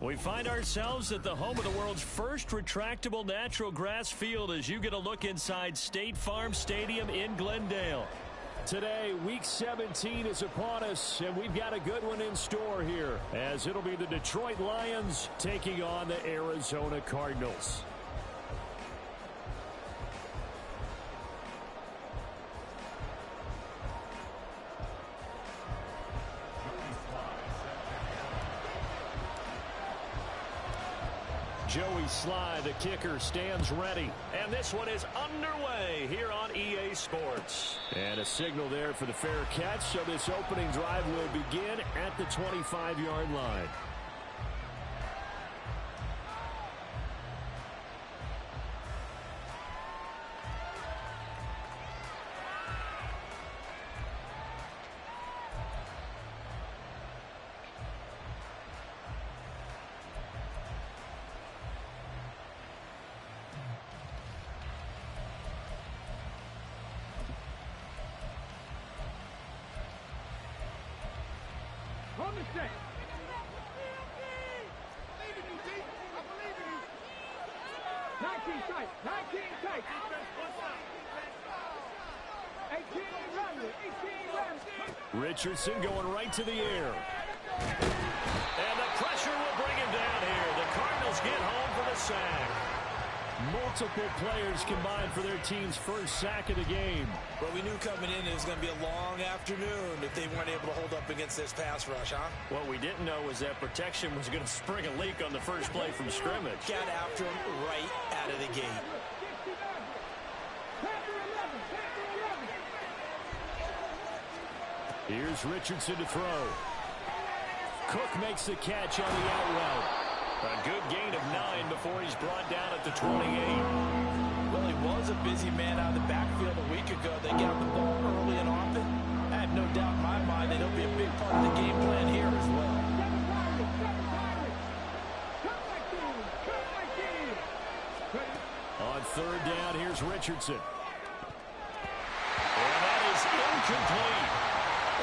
We find ourselves at the home of the world's first retractable natural grass field as you get a look inside State Farm Stadium in Glendale. Today, Week 17 is upon us, and we've got a good one in store here, as it'll be the Detroit Lions taking on the Arizona Cardinals. Joey Sly, the kicker, stands ready. And this one is underway here on EA Sports. And a signal there for the fair catch, so this opening drive will begin at the 25-yard line. Mistake. 19 tight. 19 tight. 18 run. 18 run. Richardson going right to the air. And the pressure will bring him down here. The Cardinals get home for the sack. Multiple players combined for their team's first sack of the game. Well, we knew coming in it was going to be a long afternoon if they weren't able to hold up against this pass rush, huh? What we didn't know was that protection was going to spring a leak on the first play from scrimmage. Got after him right out of the gate. Here's Richardson to throw. Cook makes the catch on the out route. A good gain of 9 before he's brought down at the 28. Well, he was a busy man out of the backfield a week ago. They got the ball early and often. I have no doubt in my mind that he'll be a big part of the game plan here as well. On third down, here's Richardson. And that is incomplete.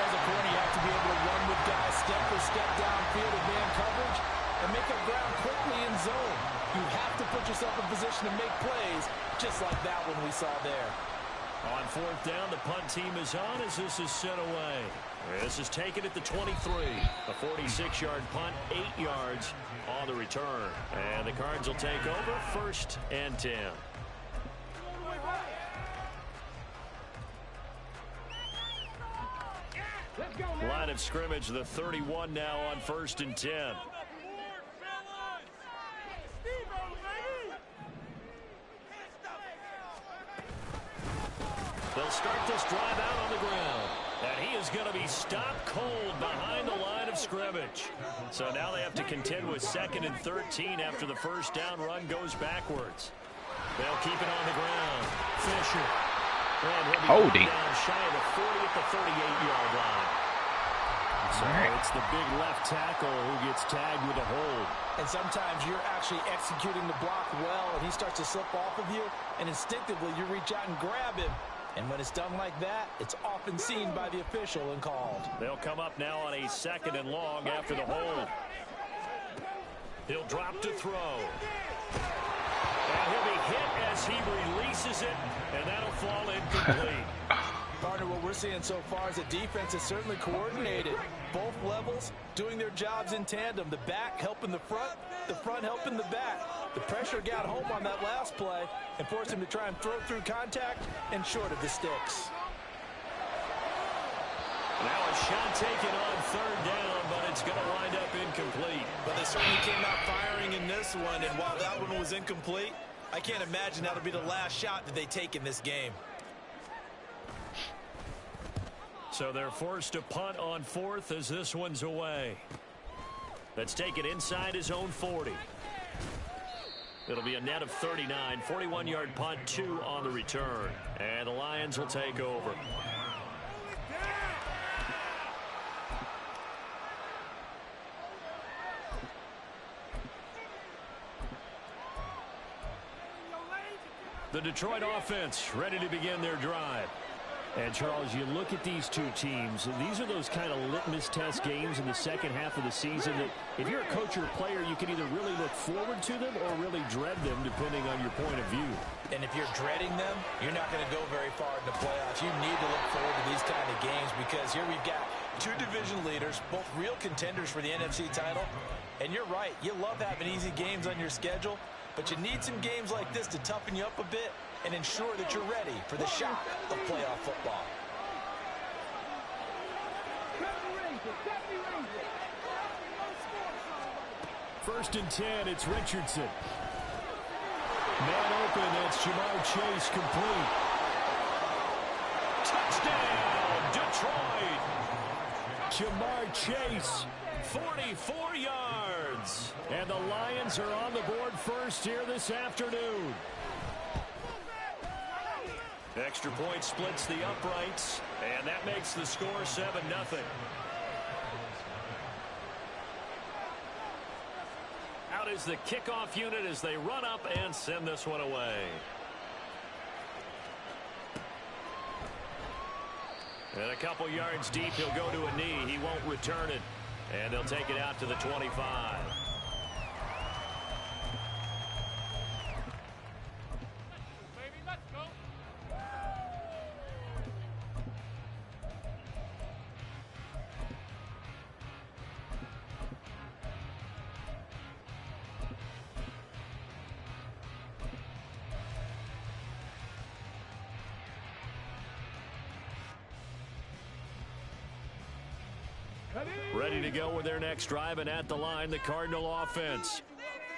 As a corner, you have to be able to run with guys step for step downfield in man coverage and make up ground quickly in zone. You have to put yourself in position to make plays, just like that one we saw there. On fourth down, the punt team is on as this is sent away. This is taken at the 23. A 46-yard punt, 8 yards on the return. And the Cards will take over, 1st and 10. Line of scrimmage, the 31 now on 1st and 10. They'll start this drive out on the ground. And he is going to be stopped cold behind the line of scrimmage. So now they have to contend with 2nd and 13 after the first down run goes backwards. They'll keep it on the ground. Fisher. And he'll be down shy of the 40 at the 38-yard line. So it's the big left tackle who gets tagged with a hold. And sometimes you're actually executing the block well, and he starts to slip off of you, and instinctively you reach out and grab him. And when it's done like that, it's often seen by the official and called. They'll come up now on a 2nd and long after the hold. He'll drop to throw. And he'll be hit as he releases it, and that'll fall incomplete. Partner, what we're seeing so far is a defense is certainly coordinated. Both levels doing their jobs in tandem. The back helping the front helping the back. The pressure got home on that last play and forced him to try and throw through contact and short of the sticks. Now a shot taken on 3rd down, but it's going to wind up incomplete. But they certainly came out firing in this one, and while that one was incomplete, I can't imagine that'll be the last shot that they take in this game. So they're forced to punt on 4th as this one's away. Let's take it inside his own 40. It'll be a net of 39. 41-yard punt, 2 on the return. And the Lions will take over. The Detroit offense ready to begin their drive. And, Charles, you look at these two teams, these are those kind of litmus test games in the second half of the season that if you're a coach or a player, you can either really look forward to them or really dread them, depending on your point of view. And if you're dreading them, you're not going to go very far in the playoffs. You need to look forward to these kind of games because here we've got two division leaders, both real contenders for the NFC title. And you're right, you love having easy games on your schedule, but you need some games like this to toughen you up a bit and ensure that you're ready for the shock of playoff football. First and 10, it's Richardson. Man open, that's Jamar Chase complete. Touchdown, Detroit! Jamar Chase, 44 yards. And the Lions are on the board first here this afternoon. Extra point splits the uprights, and that makes the score 7-0. Out is the kickoff unit as they run up and send this one away. And a couple yards deep, he'll go to a knee. He won't return it, and they'll take it out to the 25. Ready to go with their next drive, and at the line, the Cardinal offense.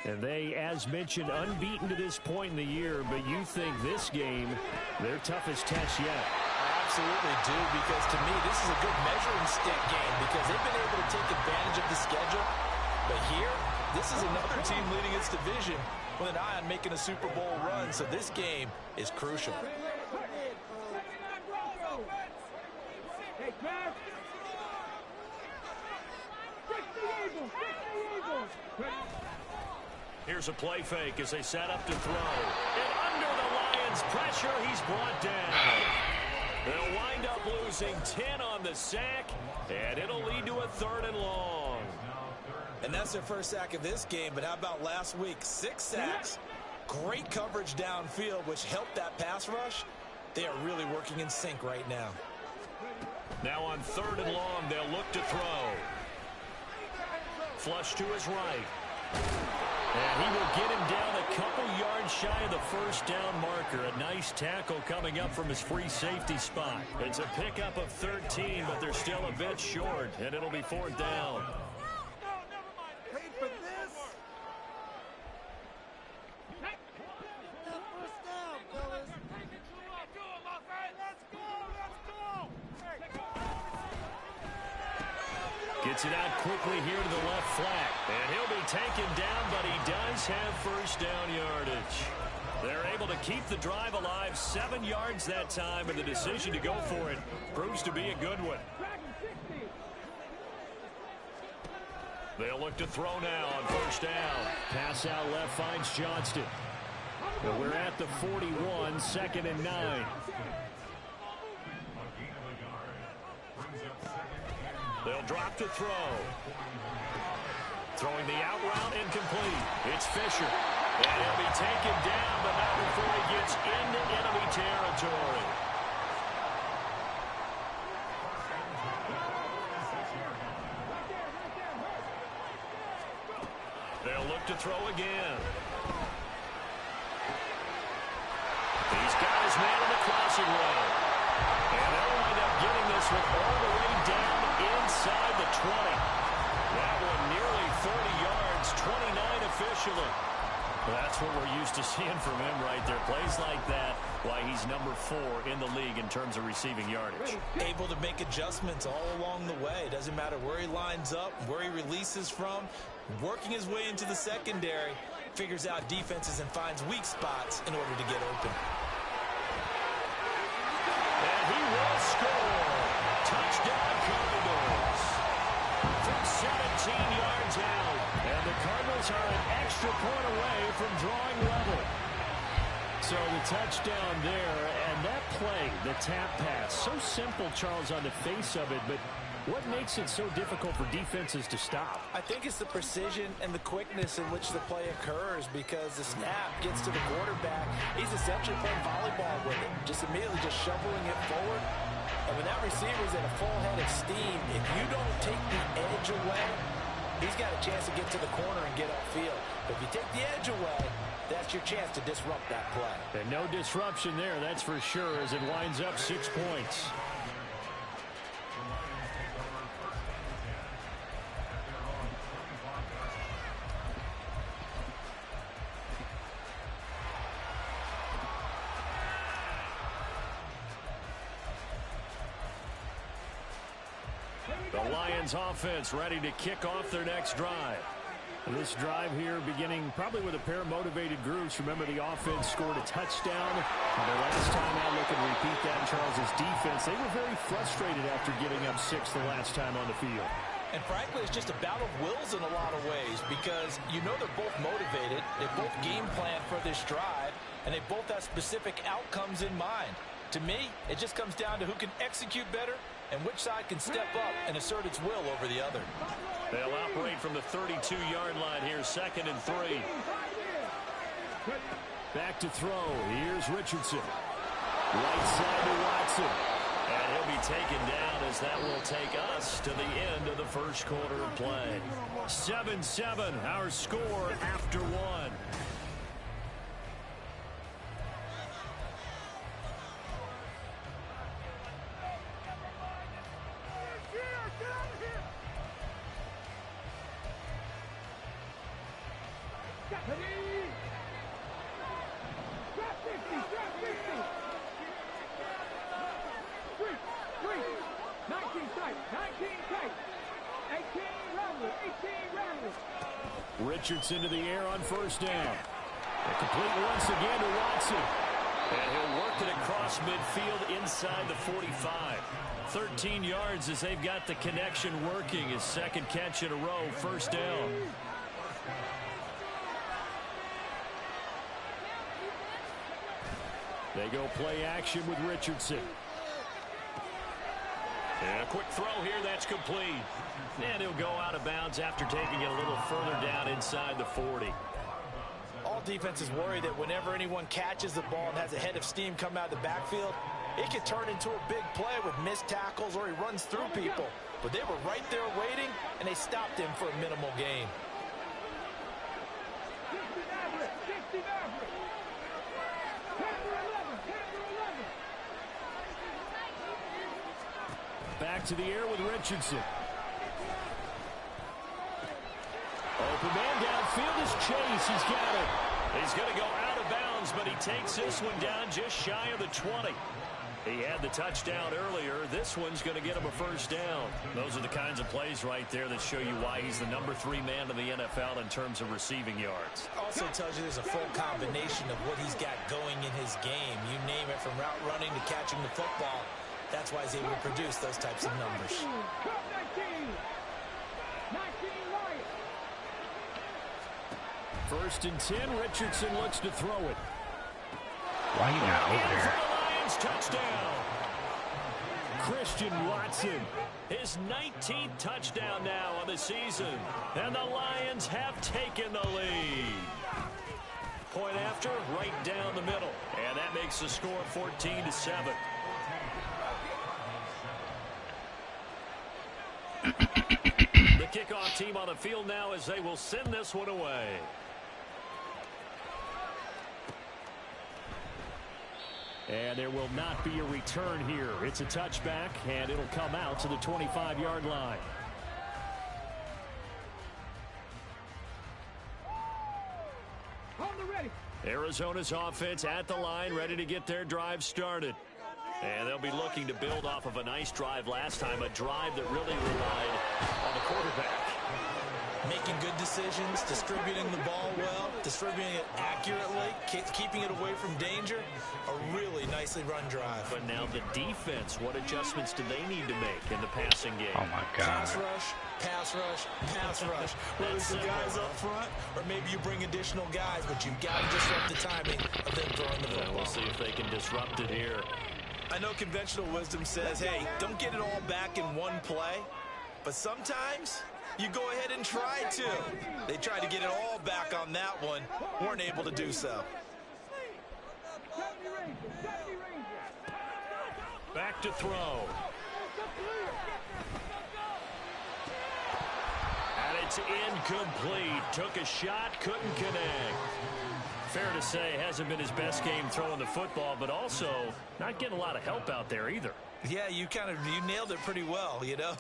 And they, as mentioned, unbeaten to this point in the year, but you think this game, their toughest test yet. I absolutely do, because to me, this is a good measuring stick game because they've been able to take advantage of the schedule. But here, this is another team leading its division with an eye on making a Super Bowl run, so this game is crucial. Here's a play fake as they set up to throw. And under the Lions' pressure, he's brought down. They'll wind up losing 10 on the sack, and it'll lead to a 3rd and long. And that's their first sack of this game, but how about last week? 6 sacks, great coverage downfield, which helped that pass rush. They are really working in sync right now. Now on 3rd and long, they'll look to throw. Flush to his right. And he will get him down a couple yards shy of the first down marker. A nice tackle coming up from his free safety spot. It's a pickup of 13, but they're still a bit short, and it'll be 4th down. Gets it out quickly here to the left flat. And he'll be taken down, but he does have first down yardage. They're able to keep the drive alive, 7 yards that time, and the decision to go for it proves to be a good one. They'll look to throw now on first down. Pass out left finds Johnston. But we're at the 41, 2nd and 9. They'll drop to throw. Throwing the out route incomplete. It's Fisher. And he'll be taken down, but not before he gets into enemy territory. They'll look to throw again. He's got his man in the crossing lane. And they'll wind up getting this one all the way down inside the 20. That one nearly 30 yards, 29 officially. That's what we're used to seeing from him right there. Plays like that, why he's number 4 in the league in terms of receiving yardage. Able to make adjustments all along the way. Doesn't matter where he lines up, where he releases from. Working his way into the secondary, figures out defenses and finds weak spots in order to get open. And he will score. Touchdown Cardinals. From 17 yards out. And the Cardinals are an extra point away from drawing level. So the touchdown touchdown there, and that play, the tap pass, so simple, Charles, on the face of it, but what makes it so difficult for defenses to stop? I think it's the precision and the quickness in which the play occurs, because the snap gets to the quarterback. He's essentially playing volleyball with it, just immediately just shoveling it forward. And when that receiver's at a full head of steam, if you don't take the edge away, he's got a chance to get to the corner and get upfield. But if you take the edge away, that's your chance to disrupt that play. And no disruption there, that's for sure, as it winds up 6 points. The Lions offense ready to kick off their next drive. This drive here beginning probably with a pair of motivated groups. Remember, the offense scored a touchdown. And the last time out, looking to repeat that in Charles's defense. They were very frustrated after giving up 6 the last time on the field. And frankly, it's just a battle of wills in a lot of ways, because you know they're both motivated. They both game plan for this drive, and they both have specific outcomes in mind. To me, it just comes down to who can execute better and which side can step up and assert its will over the other. They'll operate from the 32-yard line here, 2nd and 3. Back to throw. Here's Richardson. Right side to Watson. And he'll be taken down, as that will take us to the end of the first quarter of play. 7-7, our score after 1. Richardson to the air on first down. A complete once again to Watson. And he'll work it across midfield inside the 45. 13 yards as they've got the connection working. His second catch in a row, first down. They go play action with Richardson. And a quick throw here, that's complete. And he'll go out of bounds after taking it a little further down inside the 40. All defenses worry that whenever anyone catches the ball and has a head of steam come out of the backfield, it can turn into a big play with missed tackles or he runs through people. But they were right there waiting, and they stopped him for a minimal gain. Back to the air with Richardson. Open man downfield is Chase. He's got it. He's going to go out of bounds, but he takes this one down just shy of the 20. He had the touchdown earlier. This one's going to get him a first down. Those are the kinds of plays right there that show you why he's the number 3 man in the NFL in terms of receiving yards. Also tells you there's a full combination of what he's got going in his game. You name it, from route running to catching the football. That's why he's able to produce those types of numbers. First and 10, Richardson looks to throw it. Right now, there. Lions touchdown. Christian Watson, his 19th touchdown now on the season. And the Lions have taken the lead. Point after, right down the middle. And that makes the score 14-7. The kickoff team on the field now as they will send this one away. And there will not be a return here. It's a touchback, and it'll come out to the 25-yard line. Arizona's offense at the line, ready to get their drive started. And they'll be looking to build off of a nice drive last time, a drive that really relied on the quarterback. Making good decisions, distributing the ball well, distributing it accurately, keeping it away from danger. A really nice nicely run drive. But now the defense, what adjustments do they need to make in the passing game? Oh, my God. Pass rush, pass rush, pass rush. Whether it's the guys up front or maybe you bring additional guys, but you've got to disrupt the timing of them throwing the football. We'll see if they can disrupt it here. I know conventional wisdom says, hey, don't get it all back in one play. But sometimes you go ahead and try to. They tried to get it all back on that one. Weren't able to do so. Back to throw. And it's incomplete. Took a shot, couldn't connect. Fair to say, hasn't been his best game throwing the football, but also not getting a lot of help out there either. Yeah, you nailed it pretty well, you know.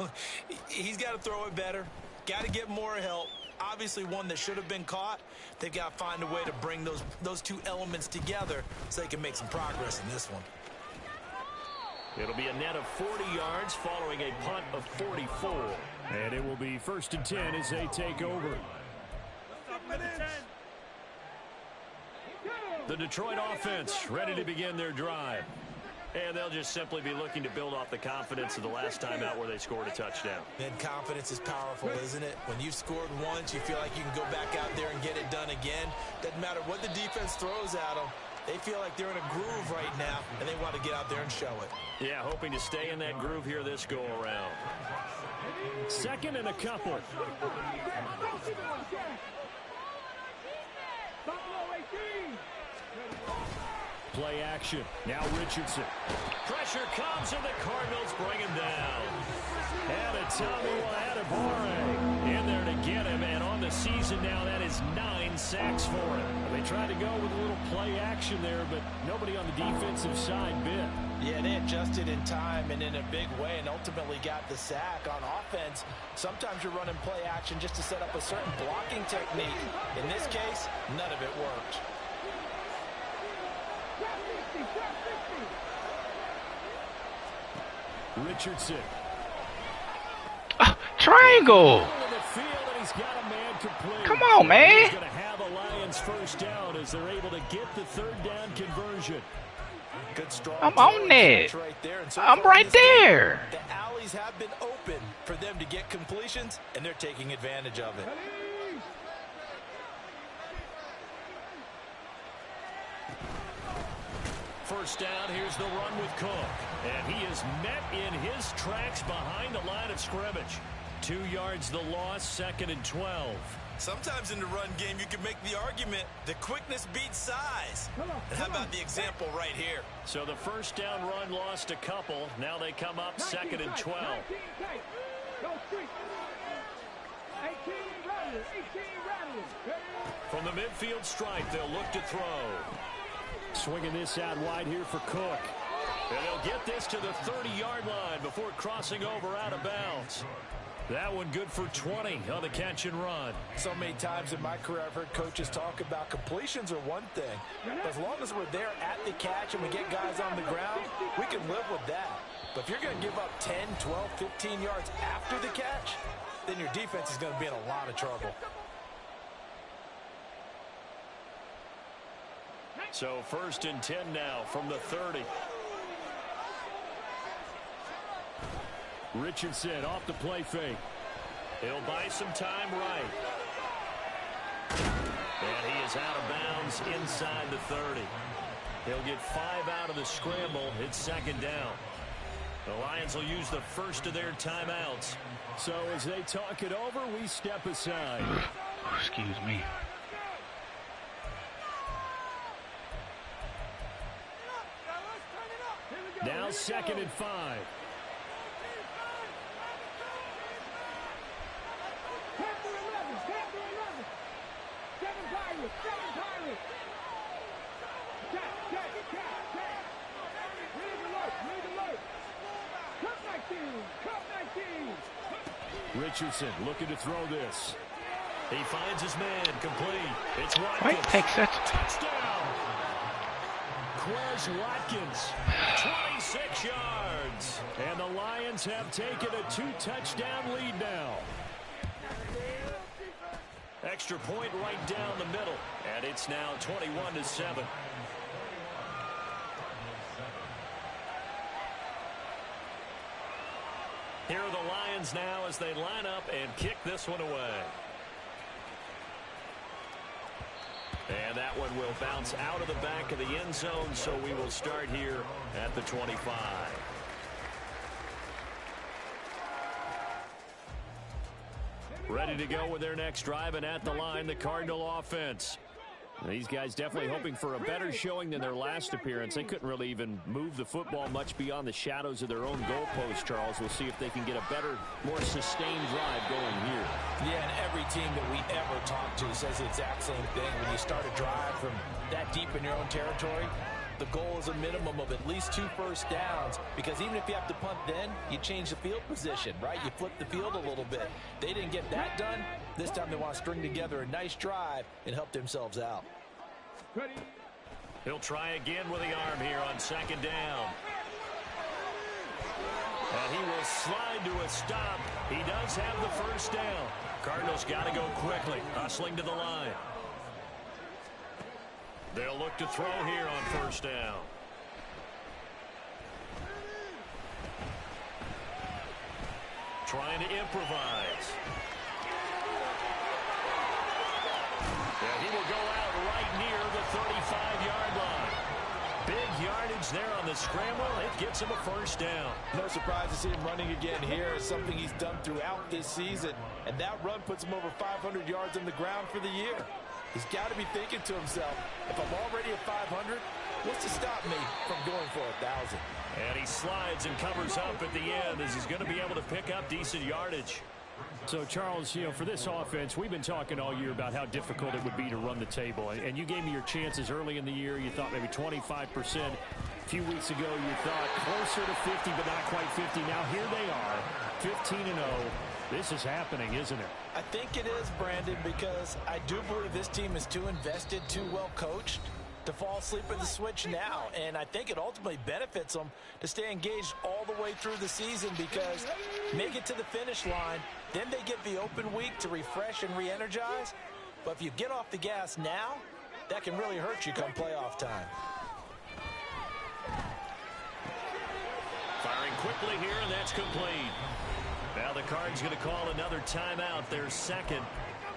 He's got to throw it better. Got to get more help. Obviously one that should have been caught. They've got to find a way to bring those two elements together so they can make some progress in this one. It'll be a net of 40 yards following a punt of 44. And it will be 1st and 10 as they take over. The Detroit offense ready to begin their drive. And they'll just simply be looking to build off the confidence of the last time out where they scored a touchdown. And confidence is powerful, isn't it? When you've scored once, you feel like you can go back out there and get it done again. Doesn't matter what the defense throws at them. They feel like they're in a groove right now, and they want to get out there and show it. Yeah, hoping to stay in that groove here this go-around. 2nd and a couple. Play action. Now Richardson. Pressure comes, and the Cardinals bring him down. And a Tommy Adebawore in there to get him. And on the season now, that is 9 sacks for him. They tried to go with a little play action there, but nobody on the defensive side bit. Yeah, they adjusted in time and in a big way and ultimately got the sack. On offense, sometimes you're running play action just to set up a certain blocking technique. In this case, none of it worked. Richardson. Triangle. Come on, man. He's going to have a Lions 1st down as they're able to get the 3rd down conversion. Good strong. I'm on that. Right there. And so I'm right there. The alleys have been open for them to get completions, and they're taking advantage of it. 1st down, here's the run with Cook. And he is met in his tracks behind the line of scrimmage. 2 yards the loss, 2nd and 12. Sometimes in the run game, you can make the argument that quickness beats size. And how about the example right here? So the 1st down run lost a couple. Now they come up 2nd and 12. From the midfield stripe, they'll look to throw. Swinging this out wide here for Cook. And they'll get this to the 30-yard line before crossing over out of bounds. That one good for 20 on the catch and run. So many times in my career I've heard coaches talk about completions are one thing. But as long as we're there at the catch and we get guys on the ground, we can live with that. But if you're going to give up 10, 12, 15 yards after the catch, then your defense is going to be in a lot of trouble. So 1st and 10 now from the 30. Richardson off the play fake. He'll buy some time right. And he is out of bounds inside the 30. He'll get 5 out of the scramble. It's 2nd down. The Lions will use the 1st of their timeouts. So as they talk it over, we step aside. Excuse me. Now 2nd and 5. Richardson looking to throw this. He finds his man complete. It's Watkins. Why take such Touchdown. Quez Watkins, 26 yards. And the Lions have taken a 2-touchdown lead now. Extra point right down the middle. And it's now 21-7. Here are the Lions now as they line up and kick this one away. And that one will bounce out of the back of the end zone, so we will start here at the 25. Ready to go with their next drive, and at the line, the Cardinal offense. These guys definitely hoping for a better showing than their last appearance. They couldn't really even move the football much beyond the shadows of their own goalpost, Charles. We'll see if they can get a better, more sustained drive going here. Yeah, and every team that we ever talk to says the exact same thing. When you start a drive from that deep in your own territory, the goal is a minimum of at least 2 first downs, because even if you have to punt then, you change the field position, right? You flip the field a little bit. They didn't get that done. This time they want to string together a nice drive and help themselves out. He'll try again with the arm here on second down. And he will slide to a stop. He does have the first down. Cardinals got to go quickly, hustling to the line. They'll look to throw here on first down. Trying to improvise. Yeah, he will go out right near the 35-yard line. Big yardage there on the scramble. It gets him a first down. No surprise to see him running again here. It's something he's done throughout this season. And that run puts him over 500 yards on the ground for the year. He's got to be thinking to himself, if I'm already at 500, what's to stop me from going for 1,000? And he slides and covers up at the end as he's going to be able to pick up decent yardage. So, Charles, you know, for this offense, we've been talking all year about how difficult it would be to run the table. And you gave me your chances early in the year. You thought maybe 25%. A few weeks ago, you thought closer to 50, but not quite 50. Now, here they are, 15-0. This is happening, isn't it? I think it is, Brandon, because I do believe this team is too invested, too well coached to fall asleep at the switch now. And I think it ultimately benefits them to stay engaged all the way through the season, because make it to the finish line, then they get the open week to refresh and re-energize. But if you get off the gas now, that can really hurt you come playoff time. Firing quickly here, and that's complete. Now the Cards going to call another timeout, their second,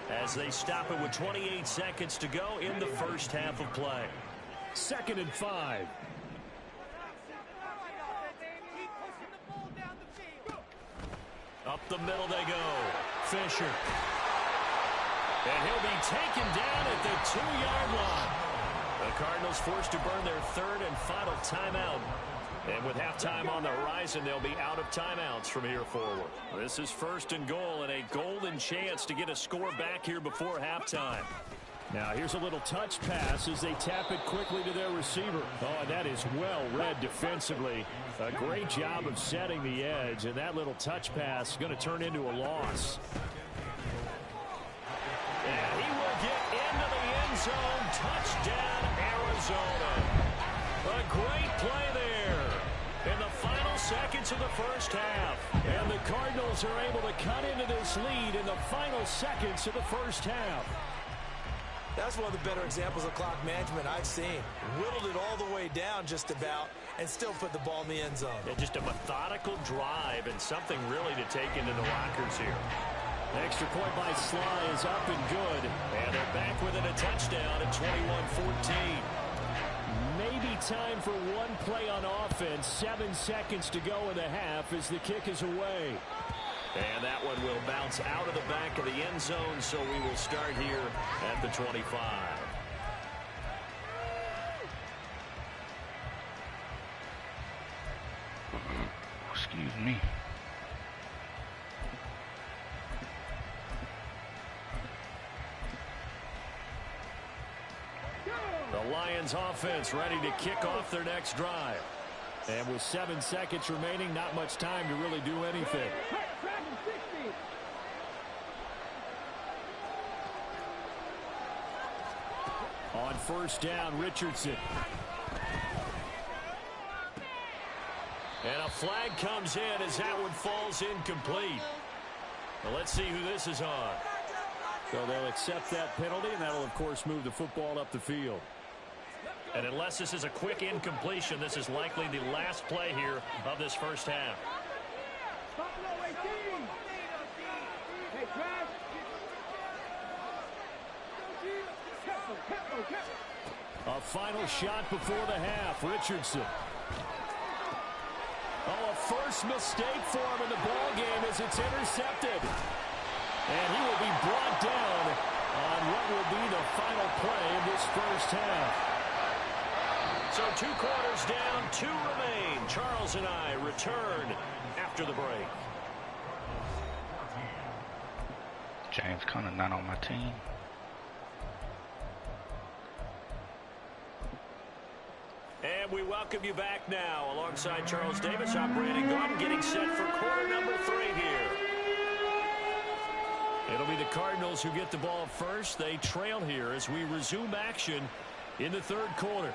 as they stop it with 28 seconds to go in the first half of play. 2nd and 5. Up the middle they go. Fisher. And he'll be taken down at the 2-yard line. The Cardinals forced to burn their 3rd and final timeout. And with halftime on the horizon, they'll be out of timeouts from here forward. This is 1st and goal, and a golden chance to get a score back here before halftime. Now here's a little touch pass as they tap it quickly to their receiver. Oh, and that is well read defensively. A great job of setting the edge, and that little touch pass is going to turn into a loss. And he will get into the end zone. Touchdown, Arizona. A great play there in the final seconds of the first half. And the Cardinals are able to cut into this lead in the final seconds of the first half. That's one of the better examples of clock management I've seen. Whittled it all the way down just about and still put the ball in the end zone. Yeah, just a methodical drive and something really to take into the lockers here. Extra point by Sly is up and good. And they're back within a touchdown at 21-14. Maybe time for one play on offense. 7 seconds to go in the half as the kick is away. And that one will bounce out of the back of the end zone, so we will start here at the 25. Excuse me. The Lions offense ready to kick off their next drive. And with 7 seconds remaining, not much time to really do anything. On first down, Richardson. And a flag comes in as that one falls incomplete. Well, let's see who this is on. So they'll accept that penalty, and that'll, of course, move the football up the field. And unless this is a quick incompletion, this is likely the last play here of this first half. Hey, Trav. A final shot before the half. Richardson. Oh, a first mistake for him in the ball game as it's intercepted. And he will be brought down on what will be the final play of this first half. So 2 quarters down, 2 remain. Charles and I return after the break. James Conner not on my team. And we welcome you back now. Alongside Charles Davis, I'm Brandon Gordon, getting set for quarter number 3 here. It'll be the Cardinals who get the ball first. They trail here as we resume action in the 3rd quarter.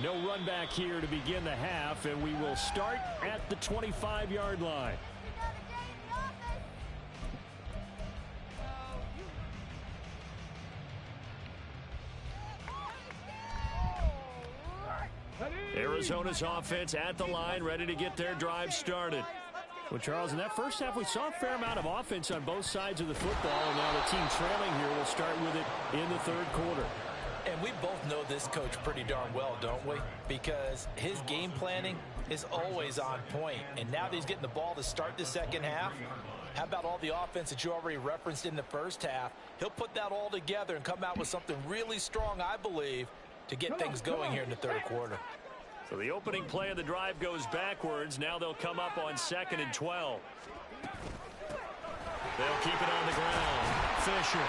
No run back here to begin the half, and we will start at the 25-yard line. Arizona's offense at the line, ready to get their drive started. Well, Charles, in that first half, we saw a fair amount of offense on both sides of the football, and now the team trailing here will start with it in the 3rd quarter. And we both know this coach pretty darn well, don't we? Because his game planning is always on point. And now that he's getting the ball to start the second half, how about all the offense that you already referenced in the first half? He'll put that all together and come out with something really strong, I believe, to get things going here in the 3rd quarter. So the opening play of the drive goes backwards. Now they'll come up on 2nd and 12. They'll keep it on the ground. Fisher.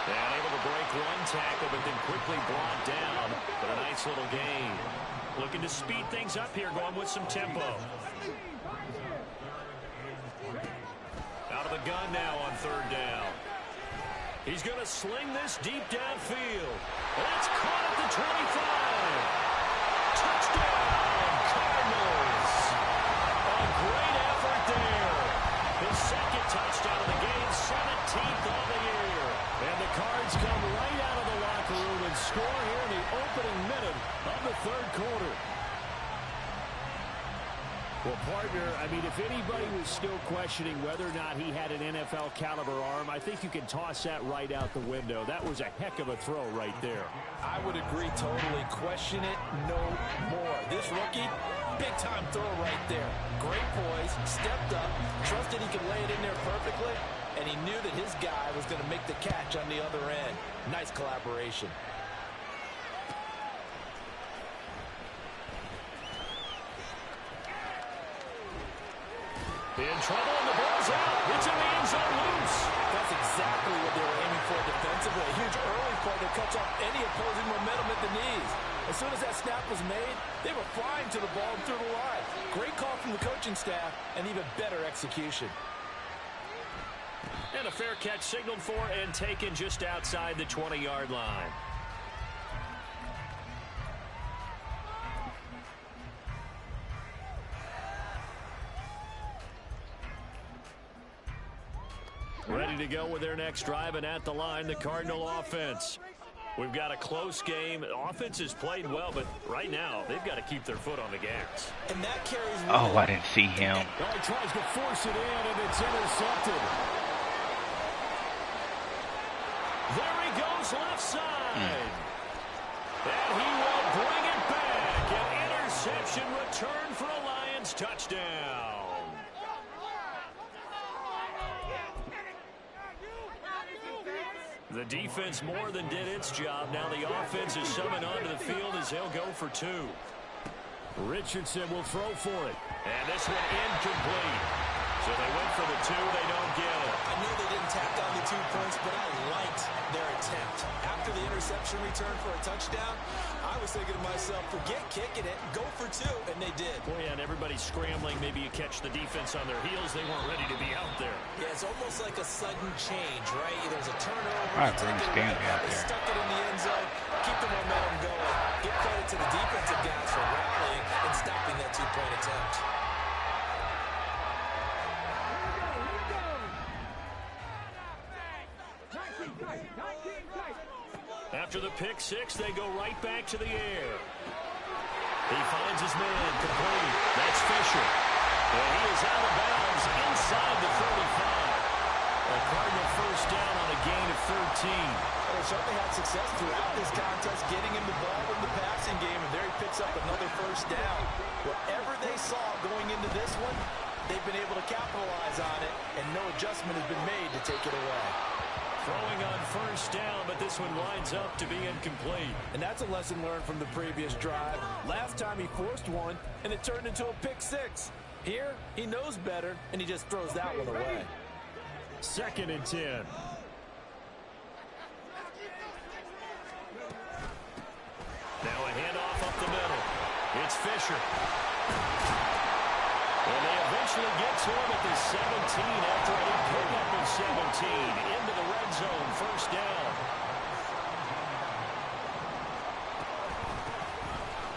And able to break 1 tackle, but then quickly brought down. But a nice little gain. Looking to speed things up here, going with some tempo. Out of the gun now on 3rd down. He's going to sling this deep downfield. That's caught at the 25. Touchdown, Cardinals. A great effort there. His 2nd touchdown of the game, 17th of the year. And the Cards come right out of the locker room and score here in the opening minute of the 3rd quarter. Well, partner, I mean, if anybody was still questioning whether or not he had an NFL caliber arm, I think you can toss that right out the window. That was a heck of a throw right there. I would agree totally. Question it no more. This rookie, big-time throw right there. Great poise, stepped up, trusted he could lay it in there perfectly, and he knew that his guy was going to make the catch on the other end. Nice collaboration. In trouble, and the ball's out. It's in the end zone loose. That's exactly what they were aiming for defensively. A huge early play that cuts off any opposing momentum at the knees. As soon as that snap was made, they were flying to the ball and through the line. Great call from the coaching staff, and even better execution. And a fair catch signaled for and taken just outside the 20-yard line. Ready to go with their next drive, and at the line, the Cardinal offense. We've got a close game. The offense has played well, but right now, they've got to keep their foot on the gas. And that carries... Oh, I didn't see him. Well, he tries to force it in, and it's intercepted. There he goes, left side. And he will bring it back. An interception return for a Lions touchdown. The defense more than did its job. Now the offense is summoned onto the field as they'll go for 2. Richardson will throw for it. And this one incomplete. So they went for the 2. They don't get it. I know they didn't tack on the 2 points, but I liked their attempt. After the interception return for a touchdown, I was thinking to myself, forget kicking it, go for 2, and they did. Boy, and everybody's scrambling. Maybe you catch the defense on their heels. They weren't ready to be out there. Yeah, it's almost like a sudden change, right? There's a turnover. All right, bring this game out there. Stuck it in the end zone. Keep the momentum going. Give credit to the defensive guys for rallying and stopping that 2-point attempt. After the pick 6, they go right back to the air. He finds his man complete. That's Fisher. And he is out of bounds inside the 35. A Cardinal first down on a gain of 13. They certainly had success throughout this contest getting him the ball in the passing game, and there he picks up another first down. Whatever they saw going into this one, they've been able to capitalize on it, and no adjustment has been made to take it away. Throwing on first down, but this one winds up to be incomplete. And that's a lesson learned from the previous drive. Last time he forced one, and it turned into a pick six. Here, he knows better, and he just throws that one away. 2nd and 10. Now a handoff up the middle. It's Fisher. And they eventually get to him at the 17 after a pickup of 17 into the red zone. First down.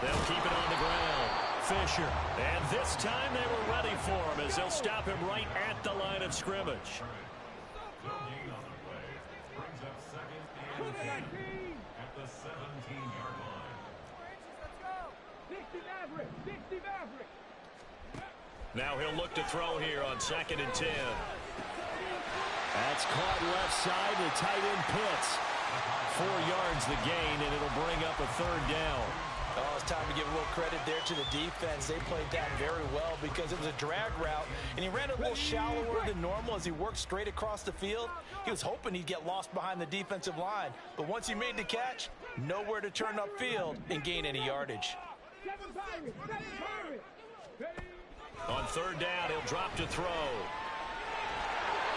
They'll keep it on the ground. Fisher. And this time they were ready for him as they'll stop him right at the line of scrimmage. At the 17-yard line. 60 Maverick! 60 Maverick! Now he'll look to throw here on 2nd and 10. That's caught left side. The tight end Pitts. 4 yards the gain, and it'll bring up a 3rd down. Oh, it's time to give a little credit there to the defense. They played that very well because it was a drag route, and he ran a little shallower than normal as he worked straight across the field. He was hoping he'd get lost behind the defensive line, but once he made the catch, nowhere to turn upfield and gain any yardage. On 3rd down, he'll drop to throw.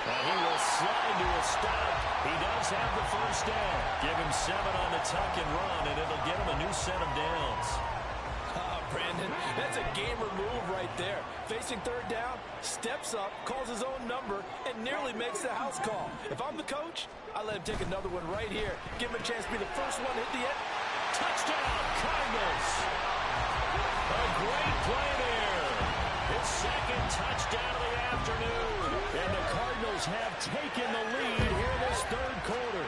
And he will slide to a stop. He does have the first down. Give him 7 on the tuck and run, and it'll get him a new set of downs. Brandon, that's a gamer move right there. Facing 3rd down, steps up, calls his own number, and nearly makes the house call. If I'm the coach, I let him take another one right here. Give him a chance to be the first one to hit the end. Touchdown, Cardinals. A great play there. His 2nd touchdown of the afternoon. And the Cardinals have taken the lead here in this 3rd quarter.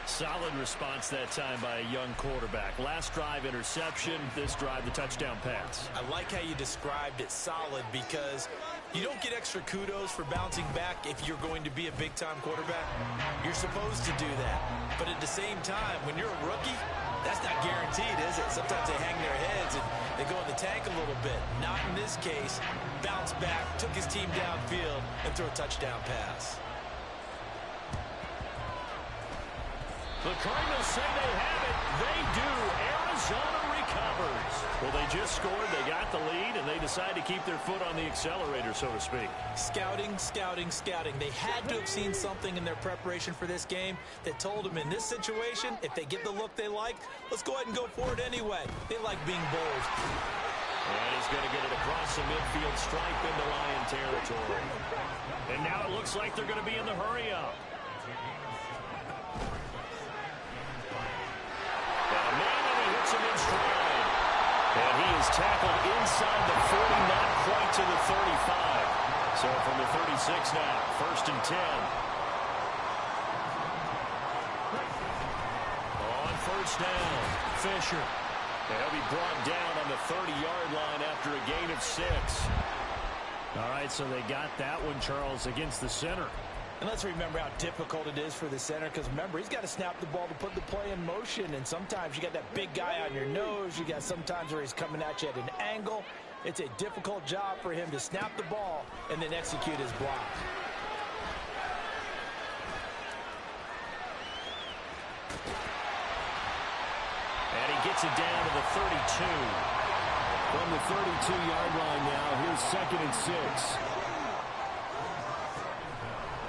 Solid response that time by a young quarterback. Last drive, interception. This drive, the touchdown pass. I like how you described it, solid, because you don't get extra kudos for bouncing back if you're going to be a big-time quarterback. You're supposed to do that. But at the same time, when you're a rookie, that's not guaranteed, is it? Sometimes they hang their heads and they go in the tank a little bit. Not in this case. Bounce back, took his team downfield, and threw a touchdown pass. The Cardinals say they have it. They do. Arizona recovers. Well, they just scored. They got the lead, and they decide to keep their foot on the accelerator, so to speak. Scouting, scouting, scouting. They had to have seen something in their preparation for this game that told them in this situation, if they get the look they like, let's go ahead and go for it anyway. They like being bold. And he's going to get it across the midfield stripe into Lion territory. And now it looks like they're going to be in the hurry-up. And he is tackled inside the 40, not quite to the 35. So from the 36 now, 1st and 10. On 1st down, Fisher. And he'll be brought down on the 30-yard line after a gain of 6. All right, so they got that one, Charles, against the center. And let's remember how difficult it is for the center, because remember, he's got to snap the ball to put the play in motion, and sometimes you got that big guy on your nose. You got sometimes where he's coming at you at an angle. It's a difficult job for him to snap the ball and then execute his block. And he gets it down to the 32. From the 32-yard line now, here's 2nd and 6.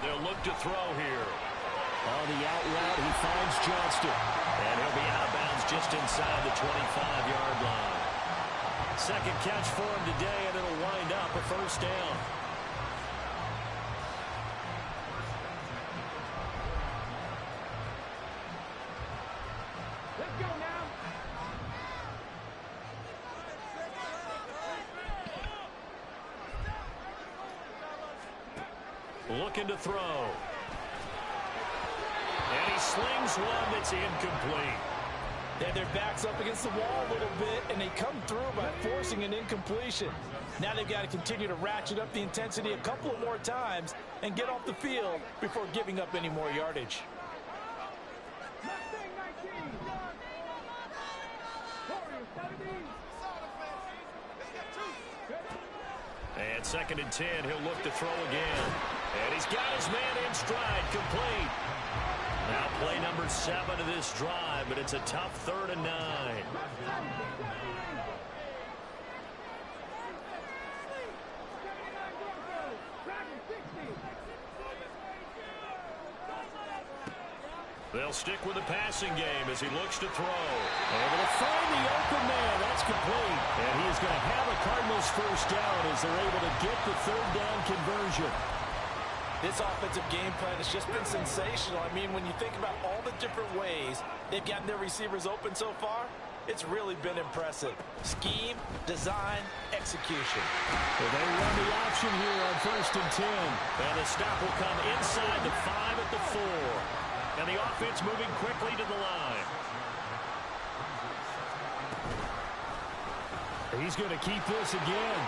They'll look to throw here. On the out route, he finds Johnston. And he'll be out of bounds just inside the 25-yard line. 2nd catch for him today, and it'll wind up a 1st down. Let's go now. Looking to throw. And he slings one that's incomplete. They had their backs up against the wall a little bit, and they come through by forcing an incompletion. Now they've got to continue to ratchet up the intensity a couple of more times and get off the field before giving up any more yardage. And 2nd and 10, he'll look to throw again. And he's got his man in stride, complete. Now play number 7 of this drive, but it's a tough 3rd and 9. They'll stick with the passing game as he looks to throw. Able to find the open man. That's complete. And he is going to have a Cardinals first down as they're able to get the 3rd down conversion. This offensive game plan has just been sensational. I mean, when you think about all the different ways they've gotten their receivers open so far, it's really been impressive. Scheme, design, execution. Well, they run the option here on 1st and 10. And the stop will come inside the 5 at the 4. And the offense moving quickly to the line. He's going to keep this again.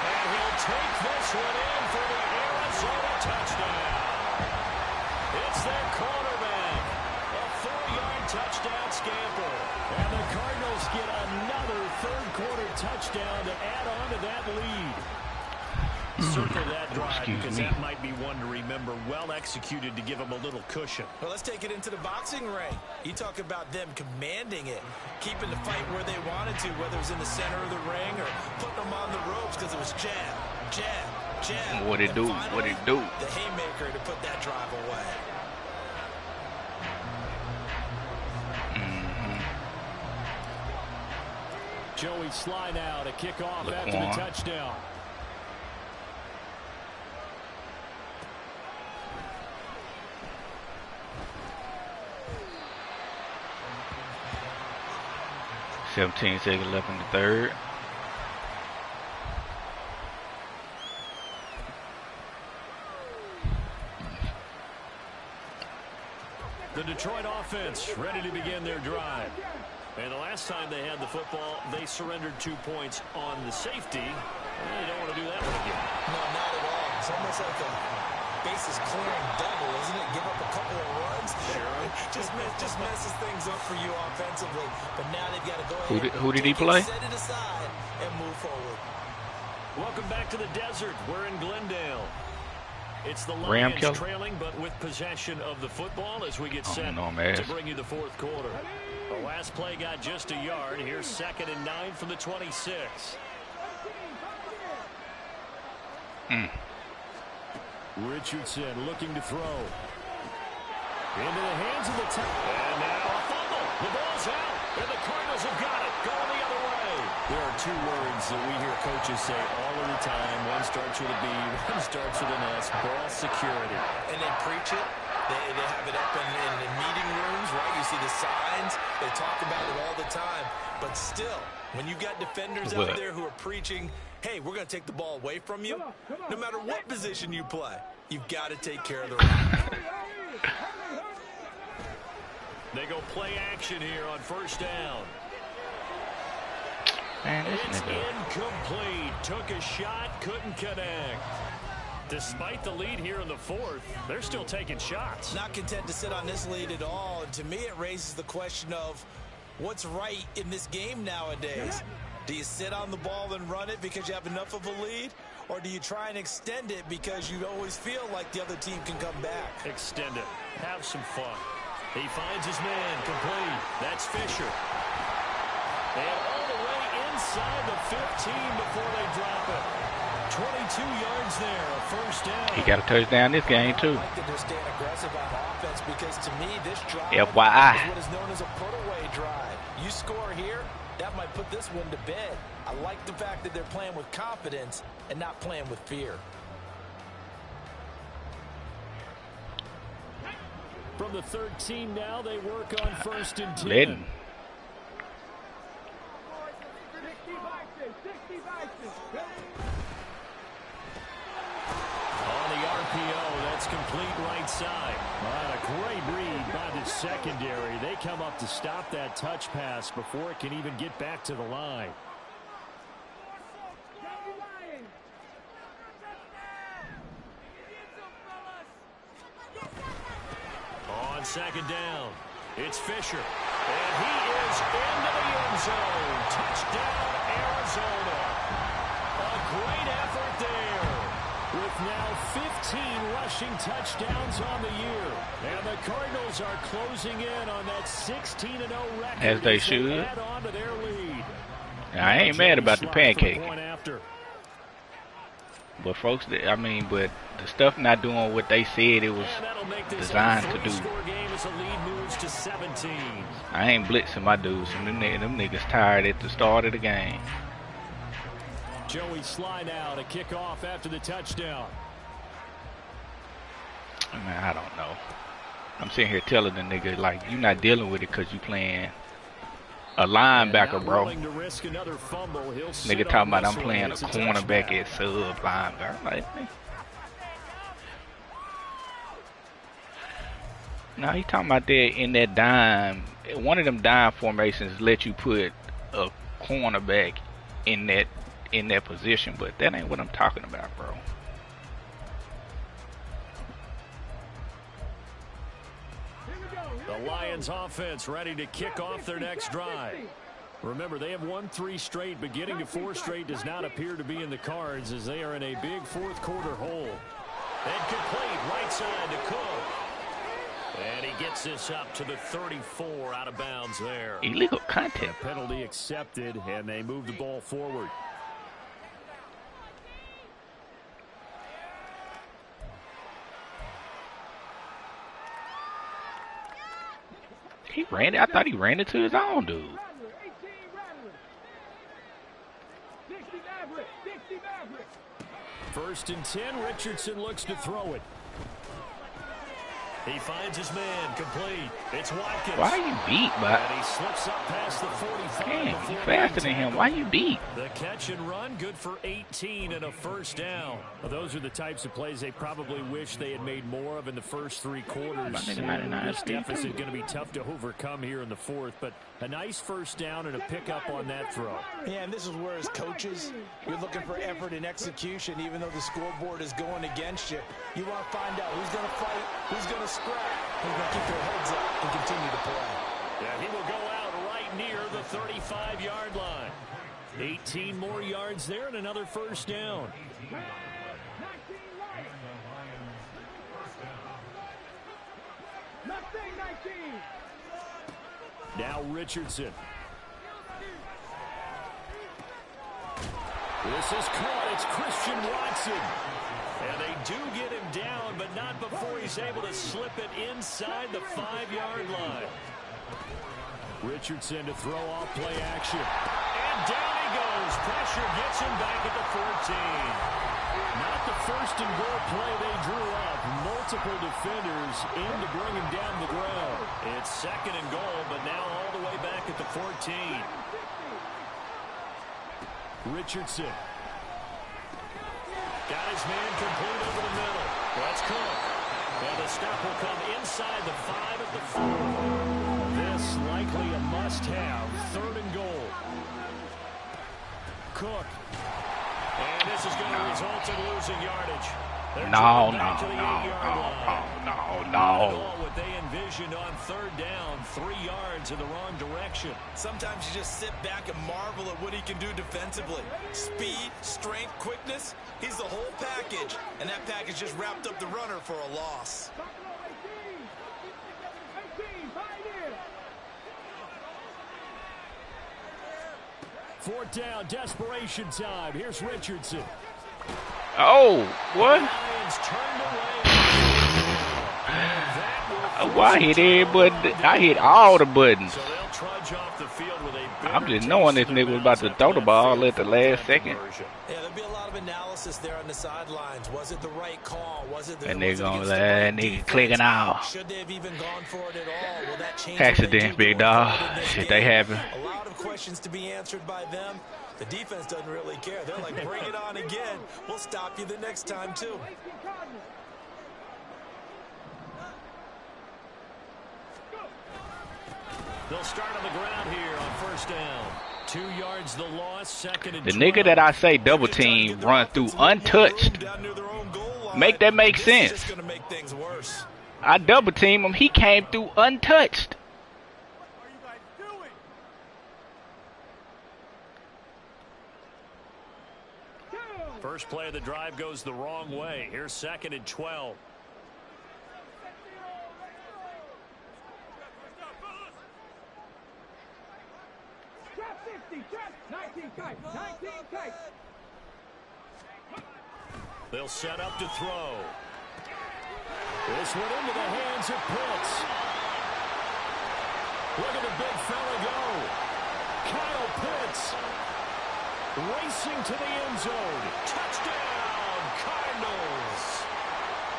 And he'll take this one in for the Arizona touchdown. It's their quarterback. A 4-yard touchdown scamper. And the Cardinals get another 3rd quarter touchdown to add on to that lead. Circle that drive because that might be one to remember. Well executed to give them a little cushion. Well, let's take it into the boxing ring. You talk about them commanding it, keeping the fight where they wanted to, whether it was in the center of the ring or putting them on the ropes because it was jab, jab, jab. What it do? What it do? The haymaker to put that drive away. Joey Sly now to kick off after the touchdown. Seventeen seconds left in the 3rd. The Detroit offense ready to begin their drive. And the last time they had the football, they surrendered 2 points on the safety. And you don't want to do that one again. No, not at all. It's almost like a bases clearing double, isn't it? Give up a couple of runs. Just messes things up for you offensively. But now they've got to go ahead. Who did he play? Set it aside and move forward. Welcome back to the desert. We're in Glendale. It's the Ram Lions killer? trailing, but with possession of the football as we get set man. to bring you the 4th quarter. The last play got just a yard. Here's 2nd and 9 from the 26. Richardson looking to throw. Into the hands of the top. And now a fumble. The ball's out. And the Cardinals have got it. Going the other way. There are 2 words that we hear coaches say all of the time. One starts with a B, one starts with an S. Ball security. And they preach it. They have it up in the meeting rooms, right? You see the signs. They talk about it all the time. But still, when you've got defenders out there who are preaching, hey, we're going to take the ball away from you, no matter what position you play, you've got to take care of the run. They go play action here on 1st down. Man, It's incomplete. Took a shot, couldn't connect. Despite the lead here in the 4th, they're still taking shots. Not content to sit on this lead at all. And to me, it raises the question of what's right in this game nowadays. Do you sit on the ball and run it because you have enough of a lead? Or do you try and extend it because you always feel like the other team can come back? Extend it. Have some fun. He finds his man complete. That's Fisher. And all the way inside the 15 before they drop it. 22 yards there, a 1st down. He got a touchdown this game too. I like that they're staying aggressive on offense because to me this drive FYI. is what is known as a put-away drive. You score here, that might put this one to bed. I like the fact that they're playing with confidence and not playing with fear. From the 13 now, they work on 1st and 10. Letting. On the RPO, that's complete right side. A great read by the secondary. They come up to stop that touch pass before it can even get back to the line. On second down, it's Fisher. And he is into the end zone. Touchdown, Arizona. A great effort there. With now 15 rushing touchdowns on the year. And the Cardinals are closing in on that 16-0 record. As they should. Add on to their lead. I ain't mad about the pancake. But folks, I mean, but the stuff not doing what they said it was designed to do. I ain't blitzing my dudes. And them niggas tired at the start of the game. Joey Sly now to kick off after the touchdown. Man, I don't know. I'm sitting here telling the nigga, like, you not dealing with it because you playing a linebacker, bro. Nigga talking about I'm playing a cornerback at sub linebacker. Like, no, he talking about that in that dime. One of them dime formations let you put a cornerback in that position, but that ain't what I'm talking about, bro. The Lions offense ready to kick off their next drive. Remember, they have won 3 straight, but getting to 4 straight does not appear to be in the cards as they are in a big fourth quarter hole. And complete right side to Cook. And he gets this up to the 34 out of bounds there. Illegal contact. Penalty accepted, and they move the ball forward. He ran it. I thought he ran it to his own dude. First and 10, Richardson looks to throw it. He finds his man, complete. It's Watkins. Why you beat, but and he slips up past the 45. damn, you faster than him. Why you beat? The catch and run, good for 18 and a first down. Well, those are the types of plays they probably wish they had made more of in the first 3 quarters. This deficit going to be tough to overcome here in the fourth, but a nice first down and a pickup on that throw. Yeah, and this is where as coaches, you're looking for effort and execution, even though the scoreboard is going against you. You want to find out who's going to fight, who's going to scrap, who's going to keep their heads up and continue to play. Yeah, he will go out right near the 35-yard line. 18 more yards there and another first down. Now Richardson. This is caught. It's Christian Watson. And they do get him down, but not before he's able to slip it inside the 5-yard line. Richardson to throw off play action. And down he goes. Pressure gets him back at the 14. Not the first and goal play they drew up. Multiple defenders in to bring him down the ground. It's second and goal, but now all the way back at the 14. Richardson. Got his man complete over the middle. That's Cook. And the stop will come inside the 5 at the 4. This likely a must-have. Third and goal. Cook. And this is going to result in losing yardage. No. What they envisioned on third down, 3 yards in the wrong direction. Sometimes you just sit back and marvel at what he can do defensively. Speed, strength, quickness, he's the whole package. And that package just wrapped up the runner for a loss. Fourth down, desperation time. Here's Richardson. Oh, what? Why hit every button? I hit all the buttons. I'm just knowing this nigga was about to throw the ball at the last second. Yeah, there'll be a lot of analysis there on the sidelines. Was it the right call? Was it the and they're gonna let nigga clicking out. Should they have even gone for it at all? Will that change? Accident, big dog. Shit, they happen. A lot of questions to be answered by them. The defense doesn't really care. They're like, bring it on again. We'll stop you the next time, too. They'll start on the ground here on first down. 2 yards the loss, second and 12. The nigga that I say double team run through untouched. Make that make sense. I double team him. He came through untouched. First play of the drive goes the wrong way. Here's second and 12. Trap 60, trap 19 kite, 19 kite. They'll set up to throw. This one into the hands of Pitts. Look at the big fella go. Kyle Pitts racing to the end zone. Touchdown, Cardinals.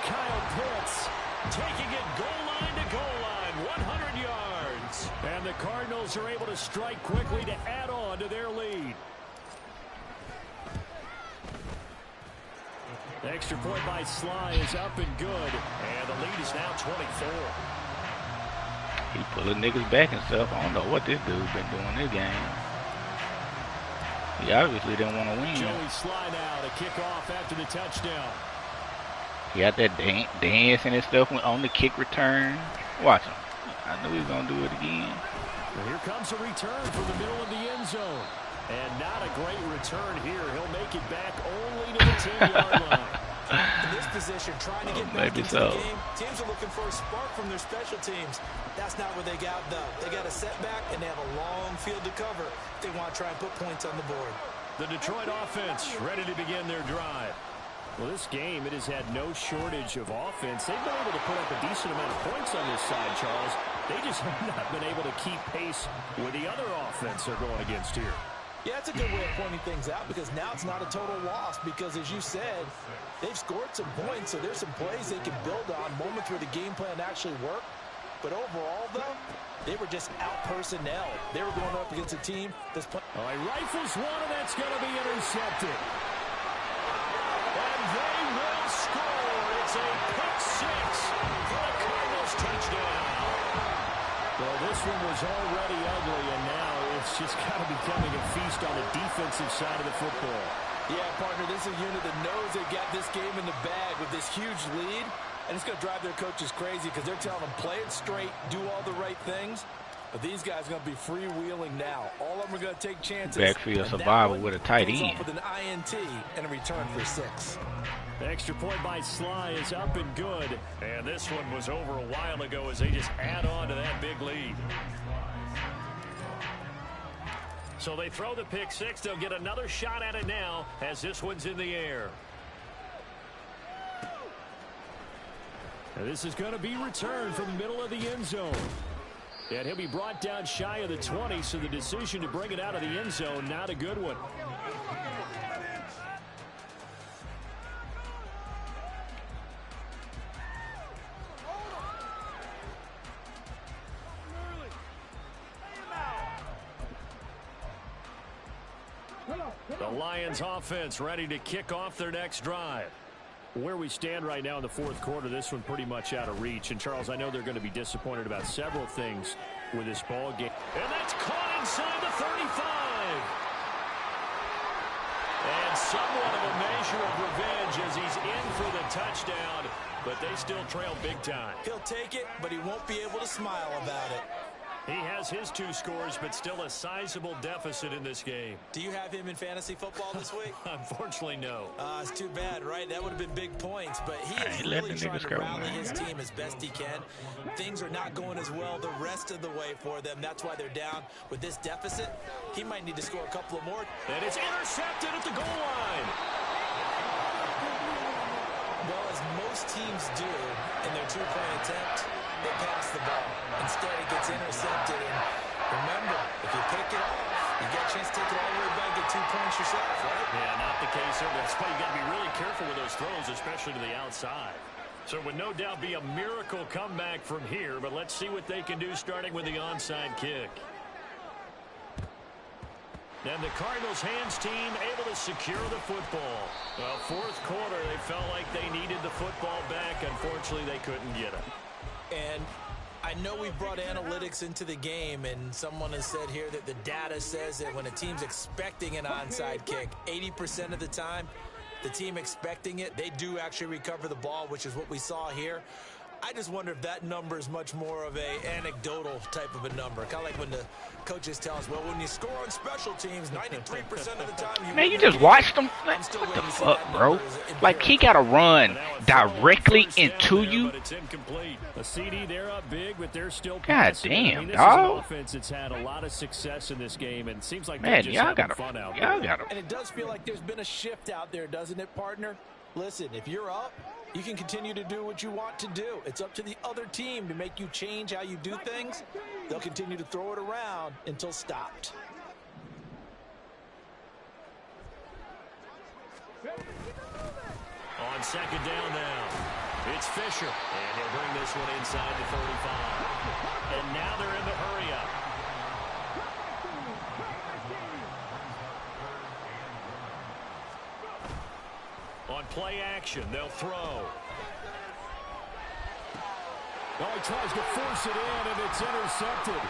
Kyle Pitts taking it goal line to goal line, 100 yards. And the Cardinals are able to strike quickly to add on to their lead. The extra point by Sly is up and good. And the lead is now 24. He pulling niggas back and stuff. I don't know what this dude's been doing this game. He obviously didn't want to win. Joey Sly now to kick off after the touchdown. He got that dancing and stuff on the kick return. Watch him. I knew he was going to do it again. Well, here comes a return from the middle of the end zone. And not a great return here. He'll make it back only to the 10-yard line. In this position, trying to get back into the game, teams are looking for a spark from their special teams. That's not what they got, though. They got a setback, and they have a long field to cover if they want to try and put points on the board. The Detroit offense ready to begin their drive. Well, this game, it has had no shortage of offense. They've been able to put up a decent amount of points on this side, Charles. They just have not been able to keep pace with the other offense they're going against here. Yeah, it's a good way of pointing things out because now it's not a total loss because, as you said, they've scored some points, so there's some plays they can build on, moments where the game plan actually worked. But overall, though, they were just out-personnel. They were going up against a team that's playing. Oh, he rifles one, and that's going to be intercepted. And they will score. It's a pick six for the Cardinals touchdown. Well, this one was already ugly, and now it's just kind of becoming a feast on the defensive side of the football. Yeah, partner, this is a unit that knows they got this game in the bag with this huge lead, and it's going to drive their coaches crazy because they're telling them play it straight, do all the right things. But these guys are going to be freewheeling now. All of them are going to take chances. Backfield survival with a tight end. With an INT and a return for 6. The extra point by Sly is up and good. And this one was over a while ago as they just add on to that big lead. So they throw the pick six. They'll get another shot at it now as this one's in the air. Now this is going to be returned from the middle of the end zone. And he'll be brought down shy of the 20, so the decision to bring it out of the end zone, not a good one. The Lions offense ready to kick off their next drive. Where we stand right now in the fourth quarter, this one pretty much out of reach. And, Charles, I know they're going to be disappointed about several things with this ball game. And that's caught inside the 35. And somewhat of a measure of revenge as he's in for the touchdown, but they still trail big time. He'll take it, but he won't be able to smile about it. He has his 2 scores, but still a sizable deficit in this game. Do you have him in fantasy football this week? Unfortunately, no. It's too bad, right? That would have been big points, but he is really trying to rally his team as best he can. Things are not going as well the rest of the way for them. That's why they're down. With this deficit, he might need to score a couple of more. And it's intercepted at the goal line. Well, as most teams do in their 2-point attempt, they pass the ball. Instead, it gets intercepted. And remember, if you pick it off, you get a chance to take it all the way back, get 2 points yourself, right? Yeah, not the case here. That's why you got to be really careful with those throws, especially to the outside. So it would no doubt be a miracle comeback from here, but let's see what they can do starting with the onside kick. And the Cardinals hands team able to secure the football. Well, fourth quarter, they felt like they needed the football back. Unfortunately, they couldn't get it. And I know we've brought analytics into the game, and someone has said here that the data says that when a team's expecting an onside kick, 80% of the time, the team expecting it, they do actually recover the ball, which is what we saw here. I just wonder if that number is much more of a anecdotal type of a number. Kind of like when the coaches tell us, well, when you score on special teams, 93% of the time Man, you just watched them? Like, what the fuck, bro? Like, he got to run directly into you. A CD, they're up big, but they're still God damn, I mean, this dog. is an offense that's had a lot of success in this game, and seems like Man, just y'all having got fun out to. there. And it does feel like there's been a shift out there, doesn't it, partner? Listen, if you're up, you can continue to do what you want to do. It's up to the other team to make you change how you do things. They'll continue to throw it around until stopped. On second down now, it's Fisher. And he'll bring this one inside the 35. And now they're in the hurry up. On play action, they'll throw. Oh, he tries to force it in, and it's intercepted.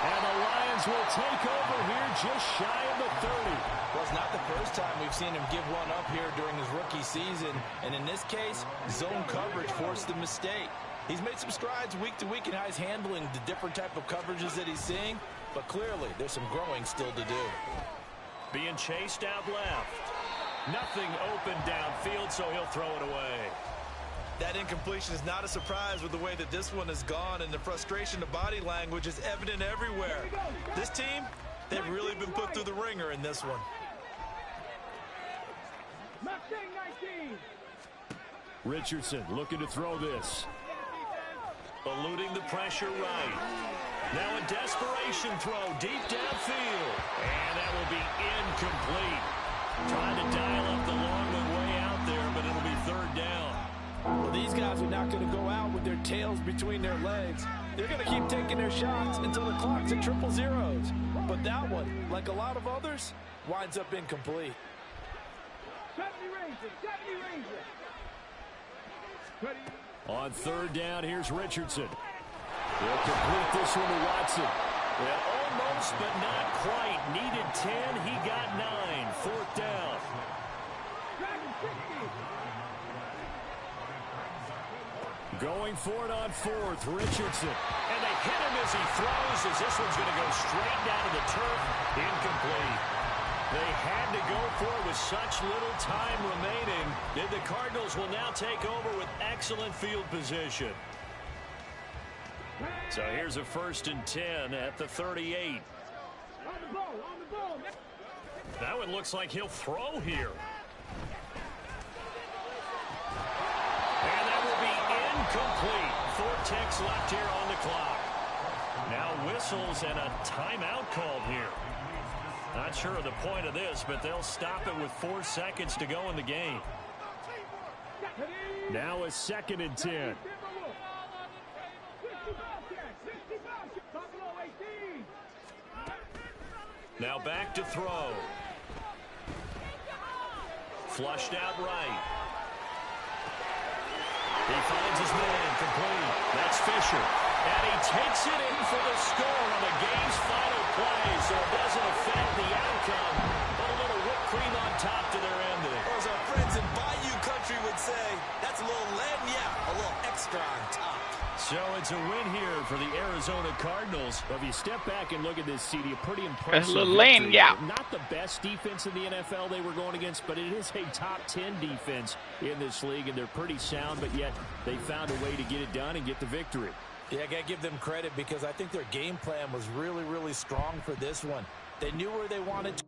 And the Lions will take over here just shy of the 30. Well, it's not the first time we've seen him give one up here during his rookie season. And in this case, zone coverage forced the mistake. He's made some strides week to week in how he's handling the different type of coverages that he's seeing. But clearly, there's some growing still to do. Being chased out left. Nothing open downfield, so he'll throw it away. That incompletion is not a surprise with the way that this one has gone, and the frustration of body language is evident everywhere. This team, they've really been put through the ringer in this one. Richardson looking to throw this. Eluding the pressure right. Now a desperation throw deep downfield. And that will be incomplete. Trying to dial up the long one way out there, but it'll be third down. Well, these guys are not going to go out with their tails between their legs. They're going to keep taking their shots until the clock's at triple zeros. But that one, like a lot of others, winds up incomplete. 70 Rangers. On third down, here's Richardson. He'll complete this one to Watson. Well, almost, but not quite. Needed 10, he got 9. Fourth down. Going for it on fourth, Richardson. And they hit him as he throws, as this one's going to go straight down to the turf. Incomplete. They had to go for it with such little time remaining. And the Cardinals will now take over with excellent field position. So here's a 1st and 10 at the 38. That one looks like he'll throw here. And that will be incomplete. 4 ticks left here on the clock. Now whistles and a timeout called here. Not sure of the point of this, but they'll stop it with 4 seconds to go in the game. Now a 2nd and 10. Now back to throw. Flushed out right. He finds his man, complete. That's Fisher. And he takes it in for the score on the game's final play, so it doesn't affect the outcome, but a little whipped cream on top to their ending. Or as our friends in Bayou Country would say, that's a little lagniappe, a little extra on top. So it's a win here for the Arizona Cardinals. If you step back and look at this, CD, a pretty impressive victory. Not the best defense in the NFL they were going against, but it is a top 10 defense in this league, and they're pretty sound, but yet they found a way to get it done and get the victory. Yeah, I got to give them credit because I think their game plan was really, really strong for this one. They knew where they wanted to.